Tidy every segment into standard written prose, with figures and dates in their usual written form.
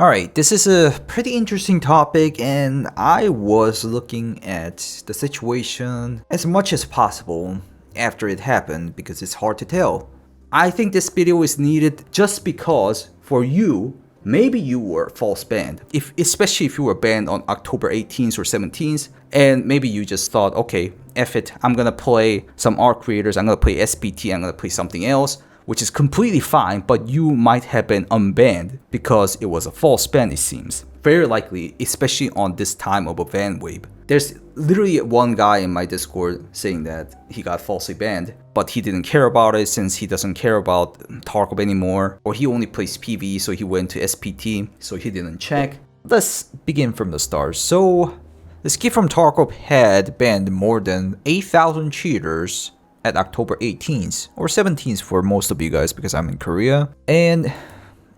Alright, this is a pretty interesting topic, and I was looking at the situation as much as possible after it happened because it's hard to tell. I think this video is needed just because for you, maybe you were false banned, especially if you were banned on October 18th or 17th, and maybe you just thought, okay, F it, I'm gonna play some art creators, I'm gonna play SPT, I'm gonna play something else, which is completely fine, but you might have been unbanned because it was a false ban, it seems. Very likely, especially on this time of a ban wave. There's literally one guy in my Discord saying that he got falsely banned, but he didn't care about it since he doesn't care about Tarkov anymore, or he only plays PvE, so he went to SPT, so he didn't check. Let's begin from the start. So, this kid from Tarkov had banned more than 8,000 cheaters at October 18th or 17th for most of you guys because I'm in Korea. And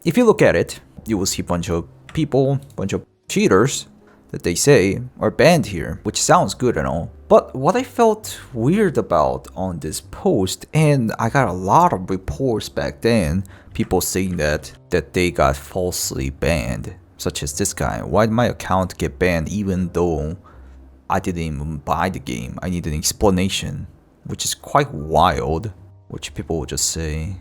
if you look at it, you will see a bunch of people, bunch of cheaters that they say are banned here, which sounds good and all. But what I felt weird about on this post, and I got a lot of reports back then, people saying that they got falsely banned, such as this guy. Why did my account get banned even though I didn't even buy the game? I need an explanation. Which is quite wild, which people will just say,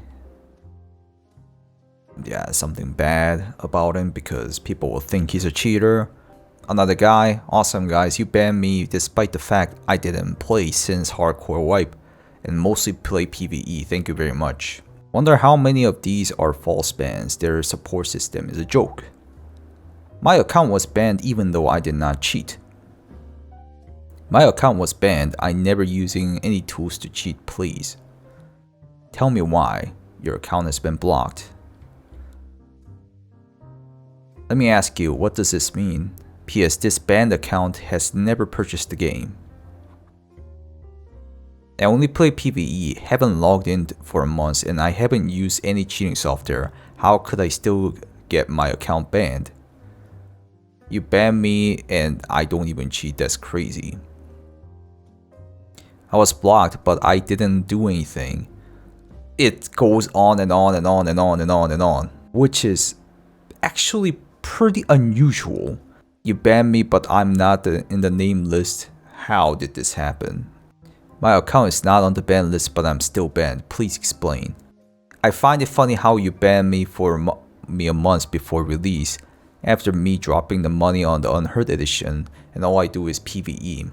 yeah, something bad about him because people will think he's a cheater. Another guy, awesome guys, you banned me despite the fact I didn't play since Hardcore Wipe and mostly play PvE, thank you very much. Wonder how many of these are false bans, their support system is a joke. My account was banned even though I did not cheat. My account was banned, I never using any tools to cheat, please. Tell me why your account has been blocked. Let me ask you, what does this mean? P.S. This banned account has never purchased the game. I only play PvE, haven't logged in for a month, and I haven't used any cheating software. How could I still get my account banned? You banned me and I don't even cheat, that's crazy. I was blocked, but I didn't do anything. It goes on and on and on and on and on and on, which is actually pretty unusual. You banned me, but I'm not in the name list. How did this happen? My account is not on the ban list, but I'm still banned. Please explain. I find it funny how you banned me for a month before release, after me dropping the money on the Unheard edition, and all I do is PvE.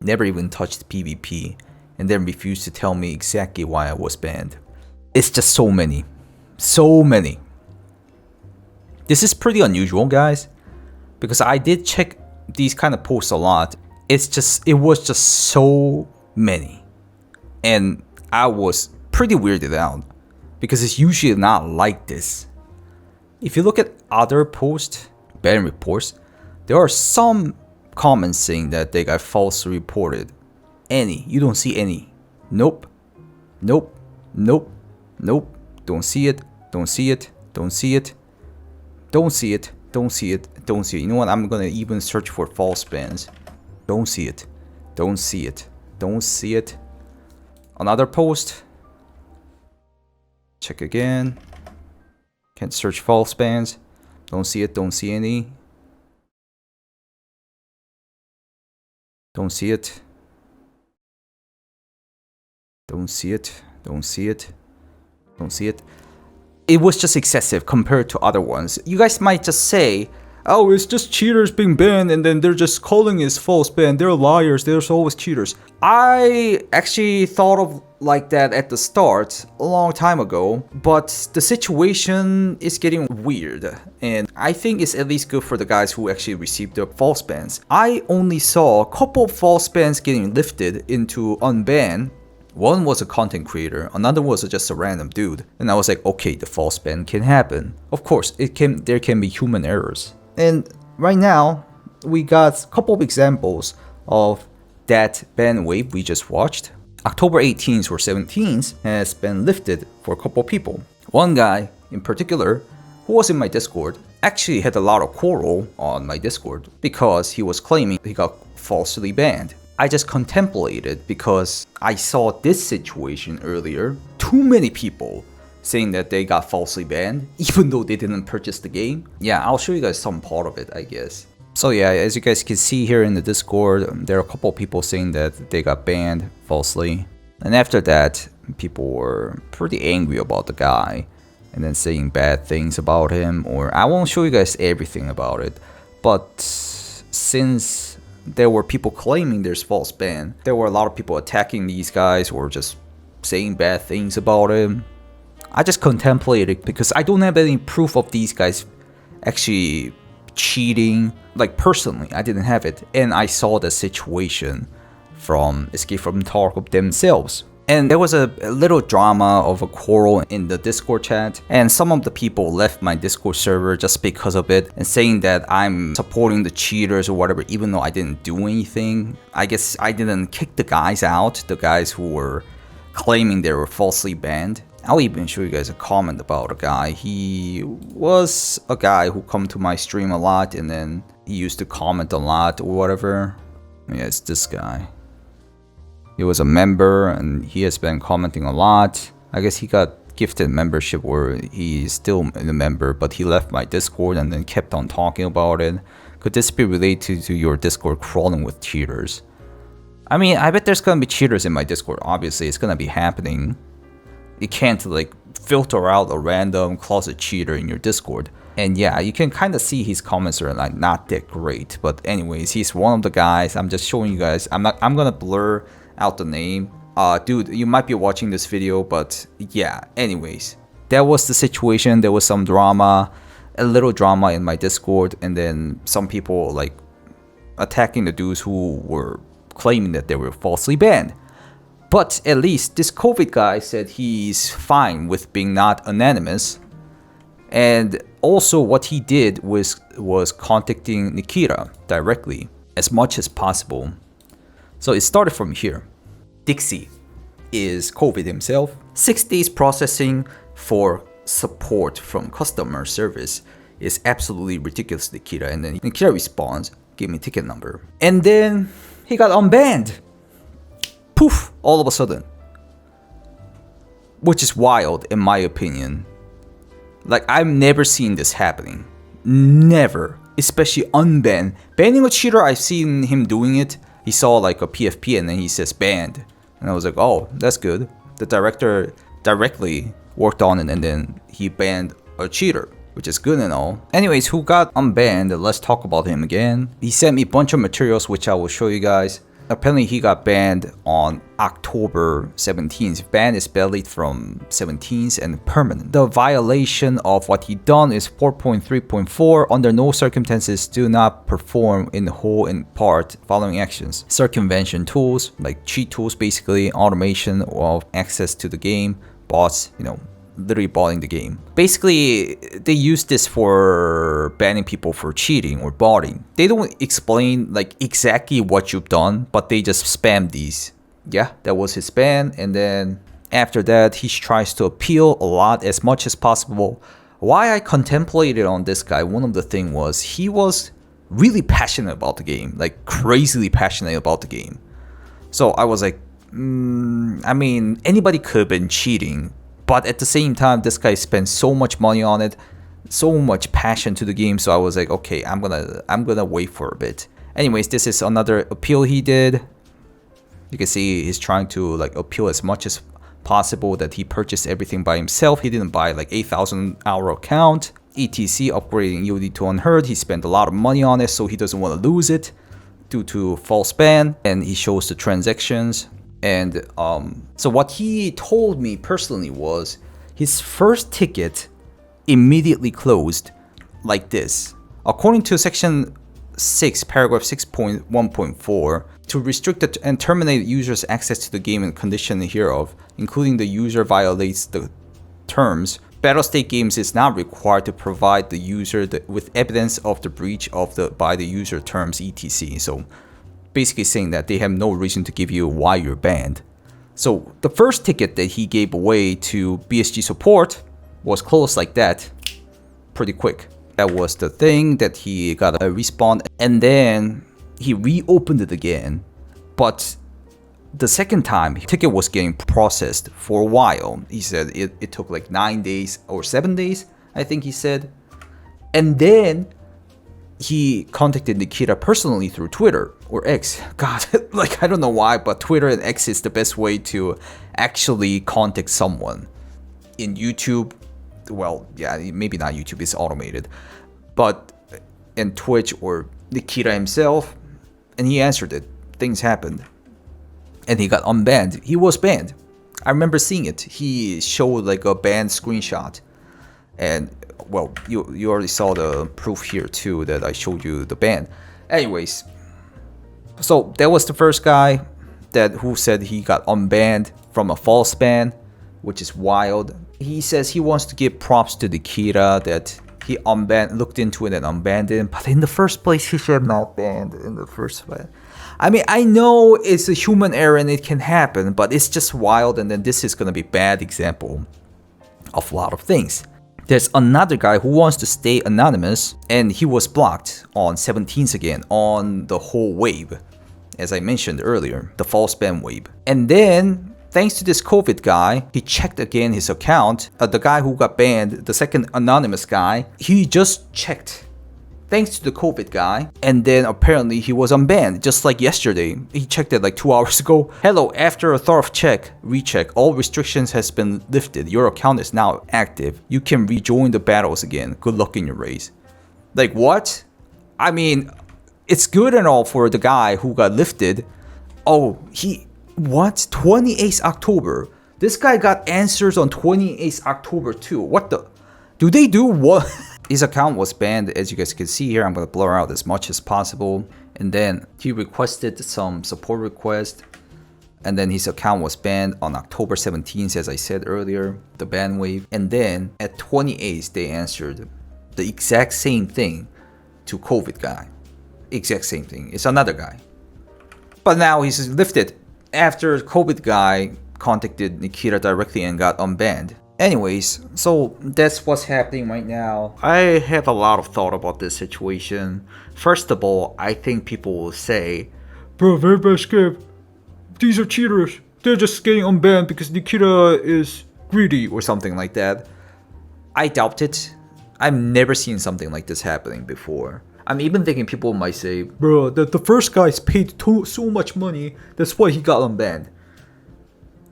Never even touched PvP, and then refused to tell me exactly why I was banned. It's just so many. So many. This is pretty unusual, guys, because I did check these kind of posts a lot. It was just so many. And I was pretty weirded out, because it's usually not like this. If you look at other posts, ban reports, there are some comments saying that they got falsely reported. Any. You don't see any. Nope. Nope. Nope. Nope. Don't see it. Don't see it. Don't see it. Don't see it. Don't see it. Don't see it. You know what? I'm gonna even search for false bans. Don't see it. Don't see it. Don't see it. Another post. Check again. Can't search false bans. Don't see it. Don't see any. Don't see it. Don't see it. Don't see it. Don't see it. It was just excessive compared to other ones. You guys might just say, oh, it's just cheaters being banned and then they're just calling it false ban. They're liars. There's always cheaters. I actually thought of like that at the start a long time ago, but the situation is getting weird, and I think it's at least good for the guys who actually received the false bans. I only saw a couple of false bans getting lifted into unban. One was a content creator, another was just a random dude, and I was like, okay, the false ban can happen. Of course, there can be human errors. And right now, we got a couple of examples of that ban wave we just watched. October 18th or 17th has been lifted for a couple of people. One guy in particular, who was in my Discord, actually had a lot of quarrel on my Discord because he was claiming he got falsely banned. I just contemplated because I saw this situation earlier. Too many people saying that they got falsely banned, even though they didn't purchase the game. Yeah, I'll show you guys some part of it, I guess. So yeah, as you guys can see here in the Discord, there are a couple of people saying that they got banned falsely. And after that, people were pretty angry about the guy and then saying bad things about him. Or I won't show you guys everything about it, but since there were people claiming there's false ban, there were a lot of people attacking these guys or just saying bad things about him. I just contemplated because I don't have any proof of these guys actually cheating. Like personally, I didn't have it, and I saw the situation from Escape from Tarkov themselves. And there was a little drama of a quarrel in the Discord chat, and some of the people left my Discord server just because of it and saying that I'm supporting the cheaters or whatever, even though I didn't do anything. I guess I didn't kick the guys out, the guys who were claiming they were falsely banned. I'll even show you guys a comment about a guy. He was a guy who come to my stream a lot, and then he used to comment a lot or whatever. Yeah, it's this guy. He was a member and he has been commenting a lot. I guess he got gifted membership or he's still a member, but he left my Discord and then kept on talking about it. Could this be related to your Discord crawling with cheaters? I mean, I bet there's gonna be cheaters in my Discord. Obviously, it's gonna be happening. You can't like filter out a random closet cheater in your Discord. And yeah, you can kind of see his comments are like not that great. But anyways, he's one of the guys. I'm just showing you guys. I'm gonna blur out the name. Dude, you might be watching this video, but yeah, anyways, that was the situation. There was some drama, a little drama in my Discord, and then some people like attacking the dudes who were claiming that they were falsely banned. But at least this COVID guy said he's fine with being not anonymous. And also what he did was contacting Nikita directly as much as possible. So it started from here. Dixie is COVID himself. 6 days processing for support from customer service is absolutely ridiculous, Nikita. And then Nikita responds, give me ticket number. And then he got unbanned. Poof, all of a sudden. Which is wild in my opinion. Like, I've never seen this happening. Never. Especially unban. Banning a cheater, I've seen him doing it. He saw like a PFP and then he says banned. And I was like, oh, that's good. The director directly worked on it and then he banned a cheater, which is good and all. Anyways, who got unbanned? Let's talk about him again. He sent me a bunch of materials which I will show you guys. Apparently he got banned on October 17th. Ban is valid from 17th and permanent. The violation of what he done is 4.3.4. Under no circumstances do not perform in whole and part following actions. Circumvention tools, like cheat tools basically, automation of access to the game, bots, literally botting the game. Basically, they use this for banning people for cheating or botting. They don't explain like exactly what you've done, but they just spam these. Yeah, that was his ban. And then after that, he tries to appeal a lot as much as possible. Why I contemplated on this guy, one of the things was he was really passionate about the game, like crazily passionate about the game. So I was like, I mean, anybody could have been cheating. But at the same time, this guy spent so much money on it, so much passion to the game. So I was like, okay, I'm gonna wait for a bit. Anyways, this is another appeal he did. You can see he's trying to like appeal as much as possible that he purchased everything by himself. He didn't buy like 8,000 hour account. ETC upgrading EOD to unheard. He spent a lot of money on it, so he doesn't want to lose it due to false ban. And he shows the transactions. And so what he told me personally was his first ticket immediately closed like this. According to section 6, paragraph 6.1.4, to restrict and terminate users' access to the game and condition hereof, including the user violates the terms, Battlestate Games is not required to provide the user with evidence of the breach of by the user terms etc. So basically saying that they have no reason to give you why you're banned. So the first ticket that he gave away to BSG support was closed like that pretty quick. That was the thing that he got a respawn, and then he reopened it again. But the second time, his ticket was getting processed for a while. He said it took like 9 days or 7 days, I think he said. And then he contacted Nikita personally through Twitter or X. God, like I don't know why, but Twitter and X is the best way to actually contact someone. In YouTube, well, yeah, maybe not YouTube, it's automated. But in Twitch or Nikita himself, and he answered it. Things happened. And he got unbanned. He was banned. I remember seeing it. He showed like a banned screenshot. And well, you already saw the proof here too that I showed you the ban. Anyways, so that was the first guy who said he got unbanned from a false ban, which is wild. He says he wants to give props to Nikita that he looked into it and unbanned him, but in the first place he should have not banned in the first place. I mean, I know it's a human error and it can happen, but it's just wild, and then this is gonna be a bad example of a lot of things. There's another guy who wants to stay anonymous, and he was blocked on 17th again on the whole wave, as I mentioned earlier, the false ban wave. And then, thanks to this COVID guy, he checked again his account. The guy who got banned, the second anonymous guy, he just checked. Thanks to the COVID guy, and then apparently he was unbanned, just like yesterday. He checked it like 2 hours ago. Hello, after a thorough recheck, all restrictions has been lifted. Your account is now active. You can rejoin the battles again. Good luck in your race. Like what? I mean, it's good and all for the guy who got lifted. Oh, what? 28th October. This guy got answers on 28th October too. What the? Do they do what? His account was banned, as you guys can see here. I'm going to blur out as much as possible. And then he requested some support request. And then his account was banned on October 17th, as I said earlier, the ban wave. And then at 28th, they answered the exact same thing to COVID guy. Exact same thing. It's another guy. But now he's lifted after COVID guy contacted Nikita directly and got unbanned. Anyways, so that's what's happening right now. I have a lot of thought about this situation. First of all, I think people will say, bro, VeryBadSCAV, these are cheaters. They're just getting unbanned because Nikita is greedy or something like that. I doubt it. I've never seen something like this happening before. I'm even thinking people might say, bro, the first guy's paid so much money, that's why he got unbanned.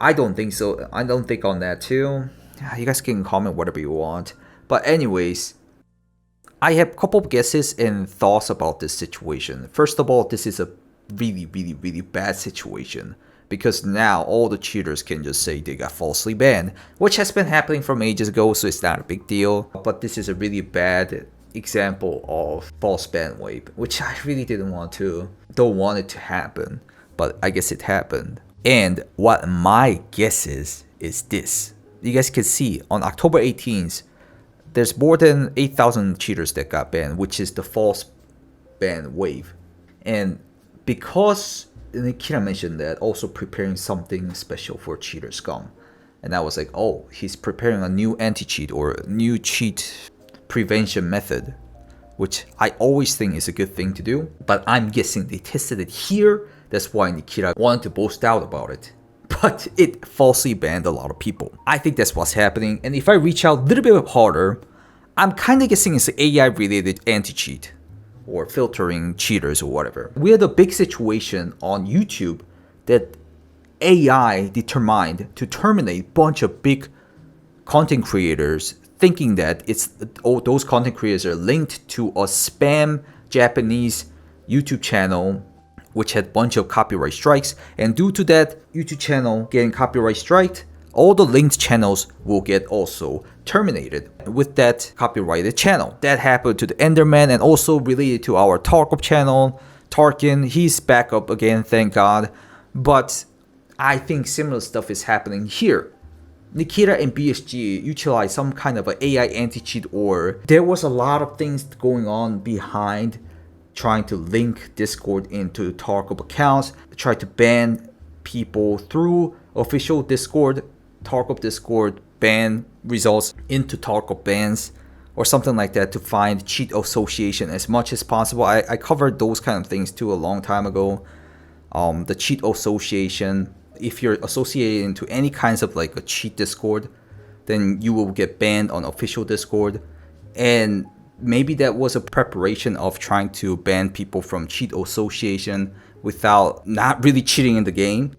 I don't think so. I don't think on that too. You guys can comment whatever you want. But anyways, I have a couple of guesses and thoughts about this situation. First of all, this is a really, really, really bad situation. Because now all the cheaters can just say they got falsely banned. Which has been happening from ages ago, so it's not a big deal. But this is a really bad example of false ban wave. Which I really don't want it to happen. But I guess it happened. And what my guess is this. You guys can see on October 18th, there's more than 8,000 cheaters that got banned, which is the false ban wave. And because Nikita mentioned that, also preparing something special for cheater scum. And I was like, oh, he's preparing a new anti-cheat or a new cheat prevention method, which I always think is a good thing to do. But I'm guessing they tested it here. That's why Nikita wanted to boast out about it. But it falsely banned a lot of people. I think that's what's happening. And if I reach out a little bit harder, I'm kind of guessing it's an AI-related anti-cheat or filtering cheaters or whatever. We had a big situation on YouTube that AI determined to terminate a bunch of big content creators, thinking that those content creators are linked to a spam Japanese YouTube channel which had a bunch of copyright strikes, and due to that YouTube channel getting copyright striked, all the linked channels will get also terminated with that copyrighted channel. That happened to the Enderman and also related to our Tarkov channel. Tarkin, he's back up again, thank God. But I think similar stuff is happening here. Nikita and BSG utilized some kind of an AI anti-cheat, or there was a lot of things going on behind trying to link Discord into Tarkov accounts, try to ban people through official Discord, Tarkov Discord ban results into Tarkov bans or something like that to find cheat association as much as possible. I covered those kind of things too a long time ago. the cheat association. If you're associated into any kinds of like a cheat Discord, then you will get banned on official Discord. And maybe that was a preparation of trying to ban people from cheat association without not really cheating in the game.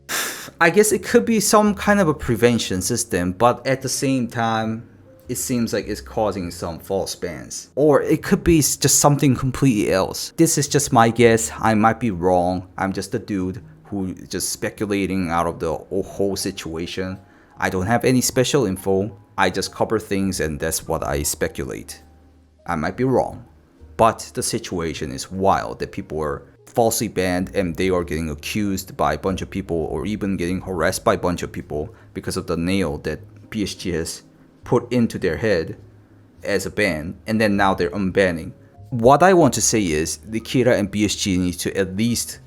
I guess it could be some kind of a prevention system, but at the same time, it seems like it's causing some false bans. Or it could be just something completely else. This is just my guess. I might be wrong. I'm just a dude who just speculating out of the whole situation. I don't have any special info. I just cover things and that's what I speculate. I might be wrong, but the situation is wild that people are falsely banned and they are getting accused by a bunch of people or even getting harassed by a bunch of people because of the nail that BSG has put into their head as a ban, and then now they're unbanning. What I want to say is Nikita and BSG need to at least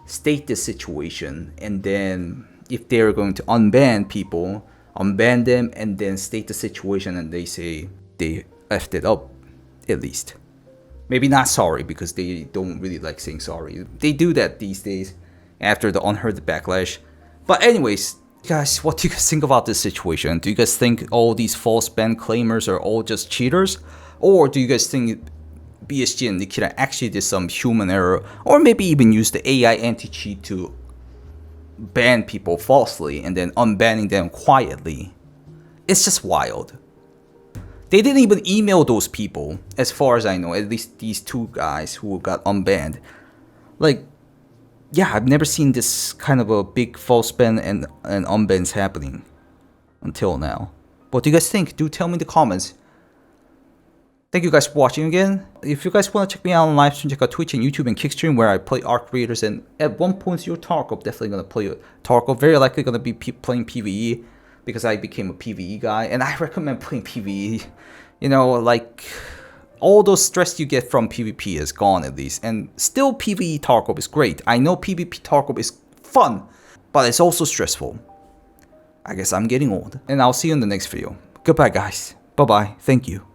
state the situation, and then if they're going to unban people, unban them and then state the situation and they say they effed it up at least. Maybe not sorry because they don't really like saying sorry. They do that these days after the unheard backlash. But anyways, guys, what do you guys think about this situation? Do you guys think all these false ban claimers are all just cheaters? Or do you guys think BSG and Nikita actually did some human error, or maybe even used the AI anti-cheat to ban people falsely and then unbanning them quietly? It's just wild. They didn't even email those people, as far as I know, at least these two guys who got unbanned. Like, yeah, I've never seen this kind of a big false ban and unbans happening until now. What do you guys think? Do tell me in the comments. Thank you guys for watching again. If you guys want to check me out on live stream, check out Twitch and YouTube and Kickstream where I play Arc Creators, and at 1.0 Tarkov, definitely going to play Tarkov. Very likely going to be playing PvE because I became a PvE guy, and I recommend playing PvE. You know, like, all those stress you get from PvP is gone at least, and still PvE Tarkov is great. I know PvP Tarkov is fun, but it's also stressful. I guess I'm getting old, and I'll see you in the next video. Goodbye guys. Bye bye. Thank you.